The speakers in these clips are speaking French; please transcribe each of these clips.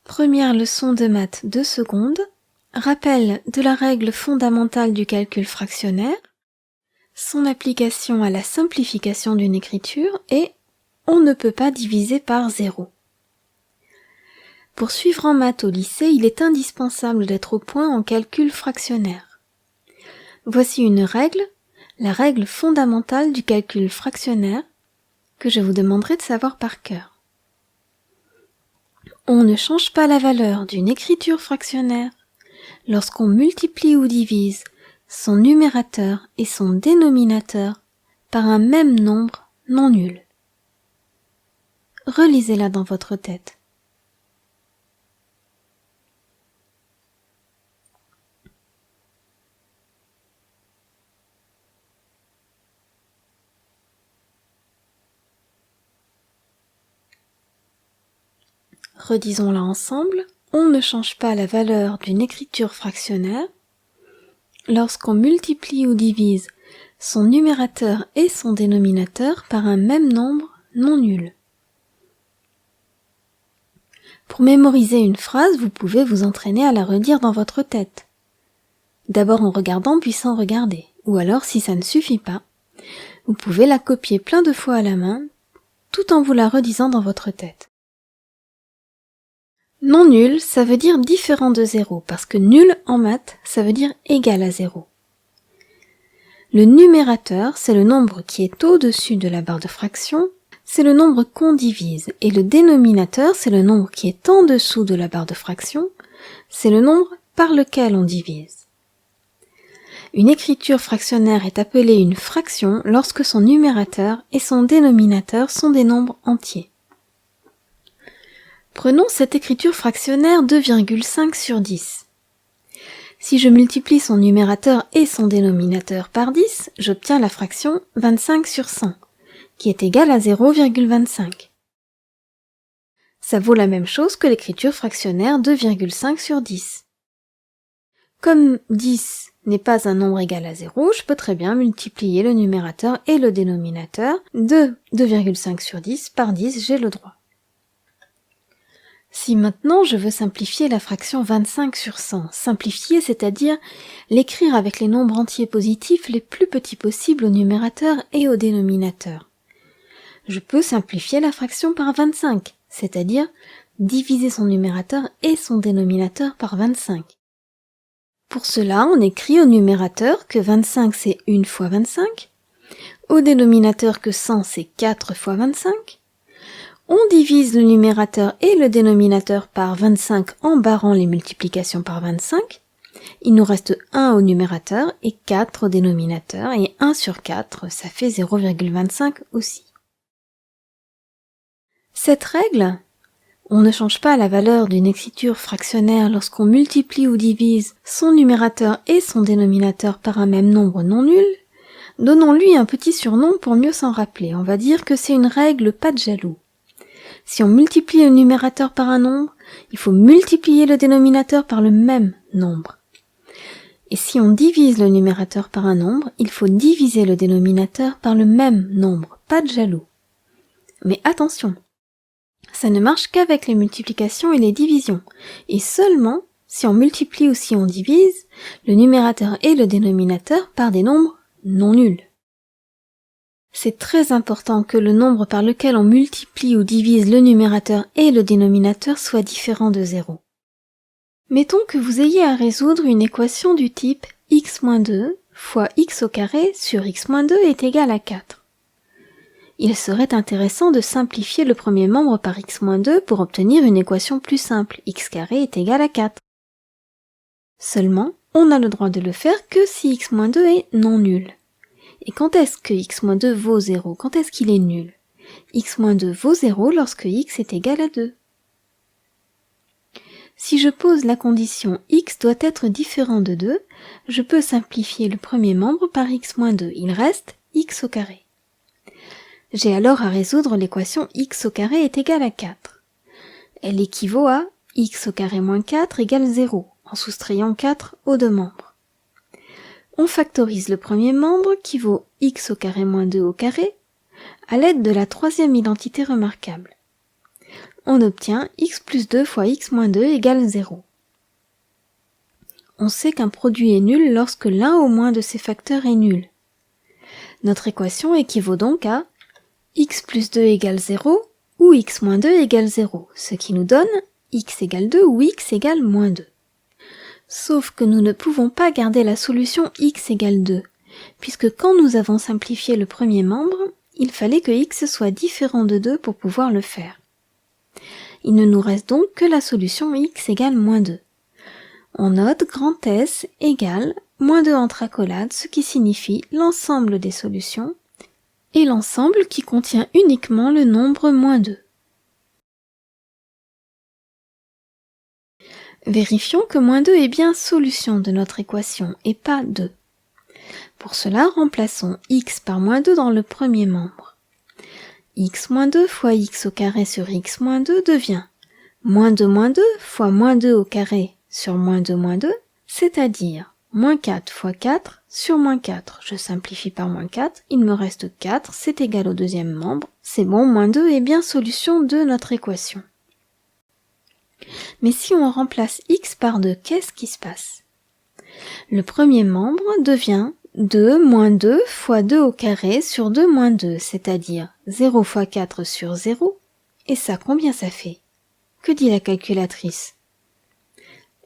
Première leçon de maths 2 secondes, rappel de la règle fondamentale du calcul fractionnaire, son application à la simplification d'une écriture et on ne peut pas diviser par 0. Pour suivre en maths au lycée, il est indispensable d'être au point en calcul fractionnaire. Voici une règle, la règle fondamentale du calcul fractionnaire, que je vous demanderai de savoir par cœur. On ne change pas la valeur d'une écriture fractionnaire lorsqu'on multiplie ou divise son numérateur et son dénominateur par un même nombre non nul. Relisez-la dans votre tête. Redisons-la ensemble. On ne change pas la valeur d'une écriture fractionnaire lorsqu'on multiplie ou divise son numérateur et son dénominateur par un même nombre non nul. Pour mémoriser une phrase, vous pouvez vous entraîner à la redire dans votre tête. D'abord en regardant puis sans regarder. Ou alors, si ça ne suffit pas, vous pouvez la copier plein de fois à la main, tout en vous la redisant dans votre tête. Non nul, ça veut dire différent de 0, parce que nul en maths, ça veut dire égal à 0. Le numérateur, c'est le nombre qui est au-dessus de la barre de fraction, c'est le nombre qu'on divise, et le dénominateur, c'est le nombre qui est en dessous de la barre de fraction, c'est le nombre par lequel on divise. Une écriture fractionnaire est appelée une fraction lorsque son numérateur et son dénominateur sont des nombres entiers. Prenons cette écriture fractionnaire 2,5 sur 10. Si je multiplie son numérateur et son dénominateur par 10, j'obtiens la fraction 25 sur 100, qui est égale à 0,25. Ça vaut la même chose que l'écriture fractionnaire 2,5 sur 10. Comme 10 n'est pas un nombre égal à 0, je peux très bien multiplier le numérateur et le dénominateur de 2,5 sur 10 par 10, j'ai le droit. Si maintenant je veux simplifier la fraction 25 sur 100, simplifier c'est-à-dire l'écrire avec les nombres entiers positifs les plus petits possibles au numérateur et au dénominateur, je peux simplifier la fraction par 25, c'est-à-dire diviser son numérateur et son dénominateur par 25. Pour cela, on écrit au numérateur que 25 c'est 1 fois 25, au dénominateur que 100 c'est 4 fois 25, on divise le numérateur et le dénominateur par 25 en barrant les multiplications par 25. Il nous reste 1 au numérateur et 4 au dénominateur, et 1 sur 4, ça fait 0,25 aussi. Cette règle, on ne change pas la valeur d'une écriture fractionnaire lorsqu'on multiplie ou divise son numérateur et son dénominateur par un même nombre non nul. Donnons-lui un petit surnom pour mieux s'en rappeler. On va dire que c'est une règle pas de jaloux. Si on multiplie le numérateur par un nombre, il faut multiplier le dénominateur par le même nombre. Et si on divise le numérateur par un nombre, il faut diviser le dénominateur par le même nombre, pas de jaloux. Mais attention, ça ne marche qu'avec les multiplications et les divisions, et seulement si on multiplie ou si on divise le numérateur et le dénominateur par des nombres non nuls. C'est très important que le nombre par lequel on multiplie ou divise le numérateur et le dénominateur soit différent de 0. Mettons que vous ayez à résoudre une équation du type x-2 fois x au carré sur x-2 est égal à 4. Il serait intéressant de simplifier le premier membre par x-2 pour obtenir une équation plus simple, x carré est égal à 4. Seulement, on a le droit de le faire que si x-2 est non nul. Et quand est-ce que x-2 vaut 0? Quand est-ce qu'il est nul? x-2 vaut 0 lorsque x est égal à 2. Si je pose la condition x doit être différent de 2, je peux simplifier le premier membre par x-2. Il reste x au carré. J'ai alors à résoudre l'équation x au carré est égal à 4. Elle équivaut à x au carré moins 4 égale 0, en soustrayant 4 aux deux membres. On factorise le premier membre qui vaut x au carré moins 2 au carré à l'aide de la troisième identité remarquable. on obtient x plus 2 fois x moins 2 égale 0. On sait qu'un produit est nul lorsque l'un au moins de ses facteurs est nul. Notre équation équivaut donc à x plus 2 égale 0 ou x moins 2 égale 0, ce qui nous donne x égale 2 ou x égale moins 2. Sauf que nous ne pouvons pas garder la solution x égale 2, puisque quand nous avons simplifié le premier membre, il fallait que x soit différent de 2 pour pouvoir le faire. Il ne nous reste donc que la solution x égale moins 2. On note grand S égale moins 2 entre accolades, ce qui signifie l'ensemble des solutions, et l'ensemble qui contient uniquement le nombre moins 2. Vérifions que moins 2 est bien solution de notre équation et pas 2. Pour cela, remplaçons x par moins 2 dans le premier membre. X moins 2 fois x au carré sur x moins 2 devient moins 2 fois moins 2 au carré sur moins 2, c'est-à-dire moins 4 fois 4 sur moins 4. Je simplifie par moins 4, il me reste 4, c'est égal au deuxième membre. C'est bon, moins 2 est bien solution de notre équation. Mais si on remplace x par 2, qu'est-ce qui se passe? Le premier membre devient 2 moins 2 fois 2 au carré sur 2 moins 2, c'est-à-dire 0 fois 4 sur 0. Et ça, combien ça fait? Que dit la calculatrice?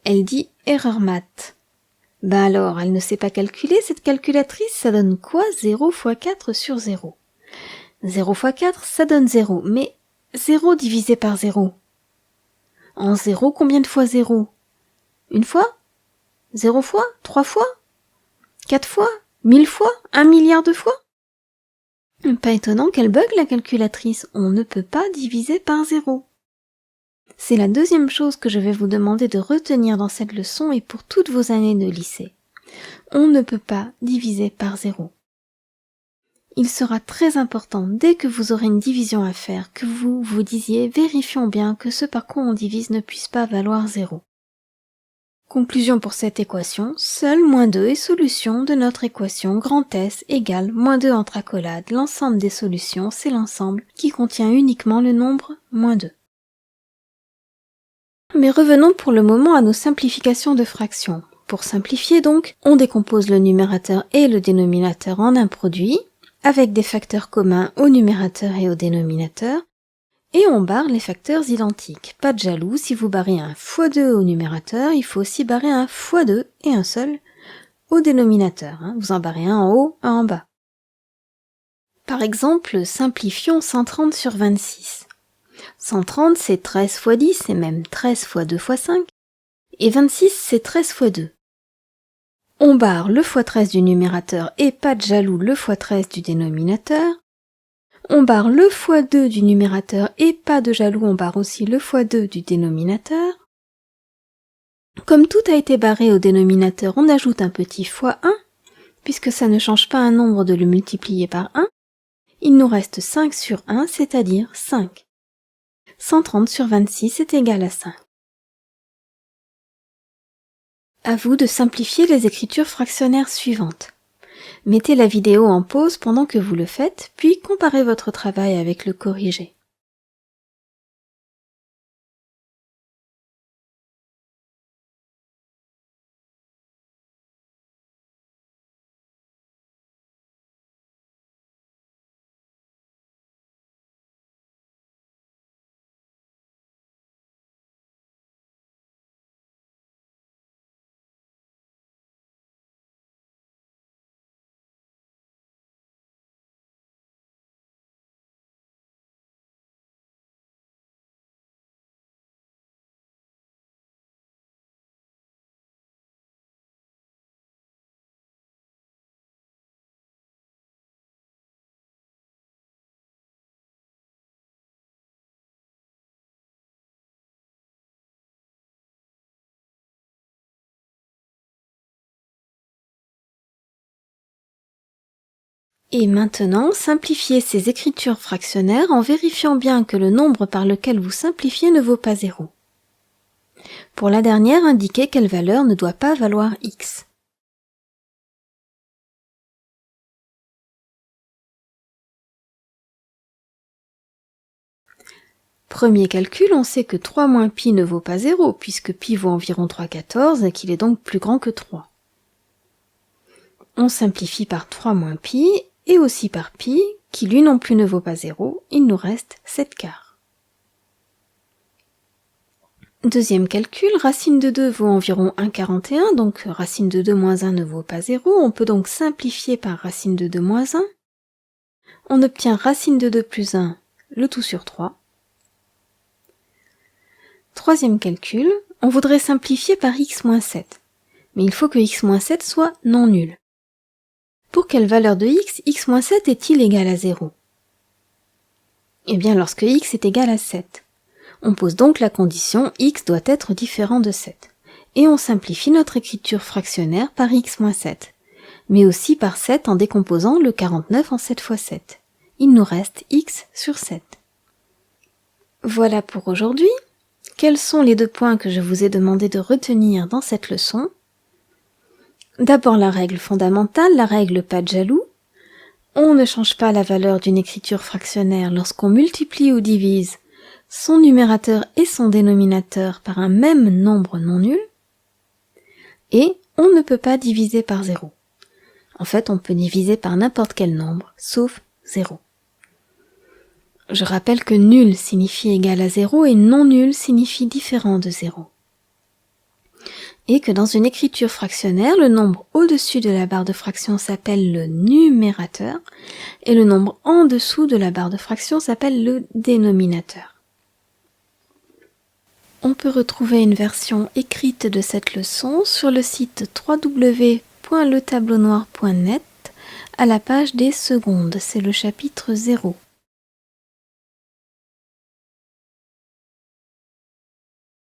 Elle dit erreur math. Ben alors, elle ne sait pas calculer, cette calculatrice, ça donne quoi 0 fois 4 sur 0? 0 fois 4, ça donne 0, mais 0 divisé par 0. En 0, combien de fois 0? Une fois? 0 fois? 3 fois? 4 fois? 1000 fois? 1 milliard de fois? Pas étonnant qu'elle bug la calculatrice, on ne peut pas diviser par 0. C'est la deuxième chose que je vais vous demander de retenir dans cette leçon et pour toutes vos années de lycée. On ne peut pas diviser par 0. Il sera très important, dès que vous aurez une division à faire, que vous vous disiez « Vérifions bien que ce par quoi on divise ne puisse pas valoir 0 ». Conclusion pour cette équation, seul moins 2 est solution de notre équation grand S égale moins 2 entre accolades. L'ensemble des solutions, c'est l'ensemble qui contient uniquement le nombre moins 2. Mais revenons pour le moment à nos simplifications de fractions. Pour simplifier donc, on décompose le numérateur et le dénominateur en un produit, avec des facteurs communs au numérateur et au dénominateur, et on barre les facteurs identiques. Pas de jaloux, si vous barrez un x2 au numérateur, il faut aussi barrer un x2 et un seul au dénominateur. Vous en barrez un en haut, un en bas. Par exemple, simplifions 130 sur 26. 130 c'est 13 fois 10 et même 13 fois 2 fois 5. Et 26 c'est 13 fois 2. On barre le x13 du numérateur et pas de jaloux le x13 du dénominateur. On barre le x2 du numérateur et pas de jaloux, on barre aussi le x2 du dénominateur. Comme tout a été barré au dénominateur, on ajoute un petit x1, puisque ça ne change pas un nombre de le multiplier par 1. Il nous reste 5 sur 1, c'est-à-dire 5. 130 sur 26 est égal à 5. À vous de simplifier les écritures fractionnaires suivantes. Mettez la vidéo en pause pendant que vous le faites, puis comparez votre travail avec le corrigé. Et maintenant, simplifiez ces écritures fractionnaires en vérifiant bien que le nombre par lequel vous simplifiez ne vaut pas 0. Pour la dernière, indiquez quelle valeur ne doit pas valoir x. Premier calcul, on sait que 3 moins pi ne vaut pas 0, puisque pi vaut environ 3,14 et qu'il est donc plus grand que 3. On simplifie par 3 moins pi, et aussi par pi, qui lui non plus ne vaut pas 0, il nous reste 7 quarts. Deuxième calcul, racine de 2 vaut environ 1,41, donc racine de 2 moins 1 ne vaut pas 0, on peut donc simplifier par racine de 2 moins 1. On obtient racine de 2 plus 1, le tout sur 3. Troisième calcul, on voudrait simplifier par x moins 7, mais il faut que x moins 7 soit non nul. Pour quelle valeur de x moins 7 est-il égal à 0? Eh bien lorsque x est égal à 7. On pose donc la condition x doit être différent de 7, et on simplifie notre écriture fractionnaire par x moins 7, mais aussi par 7 en décomposant le 49 en 7 fois 7. Il nous reste x sur 7. Voilà pour aujourd'hui. Quels sont les 2 points que je vous ai demandé de retenir dans cette leçon? D'abord la règle fondamentale, la règle pas de jaloux. On ne change pas la valeur d'une écriture fractionnaire lorsqu'on multiplie ou divise son numérateur et son dénominateur par un même nombre non nul. Et on ne peut pas diviser par 0. En fait, on peut diviser par n'importe quel nombre, sauf 0. Je rappelle que nul signifie égal à 0 et non nul signifie différent de 0. Et que dans une écriture fractionnaire, le nombre au-dessus de la barre de fraction s'appelle le numérateur et le nombre en dessous de la barre de fraction s'appelle le dénominateur. On peut retrouver une version écrite de cette leçon sur le site www.letableunoir.net à la page des secondes, c'est le chapitre 0.